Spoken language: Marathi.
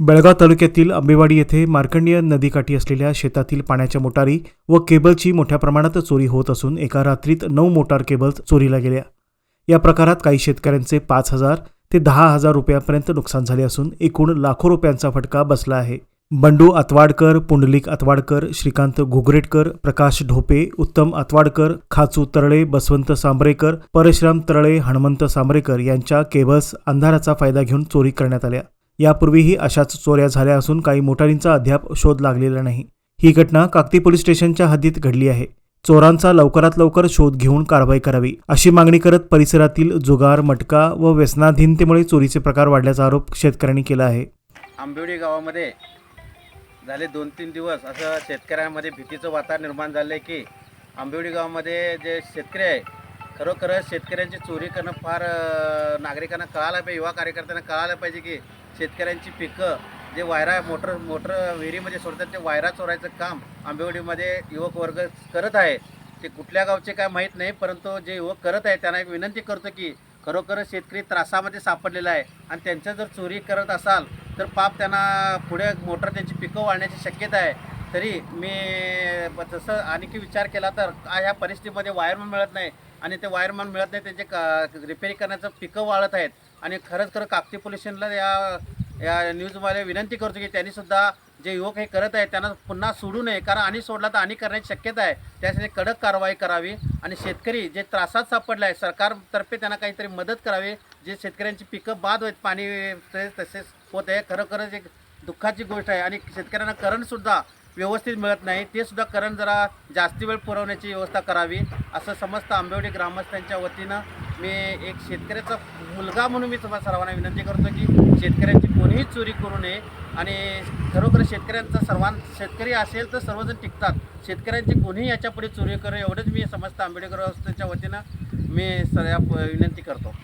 बेळगाव तालुक्यातील आंबेवाडी येथे मार्कंडेय नदीकाठी असलेल्या शेतातील पाण्याच्या मोटारी व केबलची मोठ्या प्रमाणात चोरी होत असून एका रात्रीत 9 मोटार केबल्स चोरीला गेल्या। या प्रकारात काही शेतकऱ्यांचे 5,000 ते 10,000 रुपयांपर्यंत नुकसान झाले असून एकूण लाखो रुपयांचा फटका बसला आहे। बंडू अतवाडकर, पुंडलिक अतवाडकर, श्रीकांत घुगरेटकर, प्रकाश ढोपे, उत्तम अतवाडकर, खाचू तरळे, बसवंत सांबरेकर, परशुराम तरळे, हनुमंत सांबरेकर यांच्या केबल्स अंधाराचा फायदा घेऊन चोरी करण्यात आल्या। यापूर्वीही अशाच चोऱ्या झाल्या असून काही मोटारींचा अद्याप शोध लागलेला नाही। ही घटना काकती पोलीस स्टेशनच्या हद्दीत घडली आहे। चोरांचा लवकरात लवकर शोध घेऊन कारवाई करावी अशी मागणी करत परिसरातील जुगार, मटका व व्यसनाधीनतेमुळे चोरीचे प्रकार वाढल्याचा आरोप शेतकऱ्यांनी केला आहे। आंबेवाडी गावामध्ये झाले 2-3 दिवस असं शेतकऱ्यांमध्ये भीतीचं वातावरण निर्माण झालं आहे की आंबेवाडी गावामध्ये जे शेतकरी आहे खरोखरच शेतकऱ्यांची चोरी करणं फार नागरिकांना कळायला पाहिजे, युवा कार्यकर्त्यांना कळायला पाहिजे की शेतकऱ्यांची पिकं जे वायरा मोटर विहिरीमध्ये सोडतात ते वायरा चोरायचं काम आंबेवाडीमध्ये युवक वर्ग करत आहे। ते कुठल्या गावचे काय माहीत नाही, परंतु जे युवक करत आहे त्यांना एक विनंती करतो की खरोखरच शेतकरी त्रासामध्ये सापडलेला आहे आणि त्यांच्या जर चोरी करत असाल तर पाप त्यांना पुढे मोटर त्यांची पिकं वाढण्याची शक्यता आहे। तरी मी तसं आणखी विचार केला तर ह्या परिस्थितीमध्ये वायरमन मिळत नाही आणि ते वायरमन मिळत नाही, त्यांचे रिपेअरिंग करण्याचं पिकं वाढत आहेत आणि खरंच काकती पोलीस स्टेशनला या न्यूजमध्ये विनंती करतो की त्यांनीसुद्धा जे युवक हे करत आहेत त्यांना पुन्हा सोडू नये, कारण आणि सोडला तर आणि करण्याची शक्यता आहे। त्यासाठी कडक कारवाई करावी आणि शेतकरी जे त्रासात सापडले आहे सरकारतर्फे त्यांना काहीतरी मदत करावी। जे शेतकऱ्यांची पिकं बाद होत पाणी तसेच होत आहे, खरोखरच एक दुःखाची गोष्ट आहे आणि शेतकऱ्यांना करंटसुद्धा व्यवस्थित मिळत नाही, ते सुद्धा करंट जरा जास्ती वेळ पुरवण्याची व्यवस्था करावी असं समस्त आंबेवाडी ग्रामस्थांच्या वतीनं मी एक शेतकऱ्याचा मुलगा म्हणून मी तुम्हाला सर्वांना विनंती करतो की शेतकऱ्यांची कोणीही चोरी करू नये आणि खरोखर शेतकऱ्यांचा शेतकरी असेल तर सर्वजण टिकतात, शेतकऱ्यांची कोणीही याच्यापुढे चोरी करू एवढंच मी समस्त आंबेवाडी ग्रामस्थांच्या वतीनं मी विनंती करतो।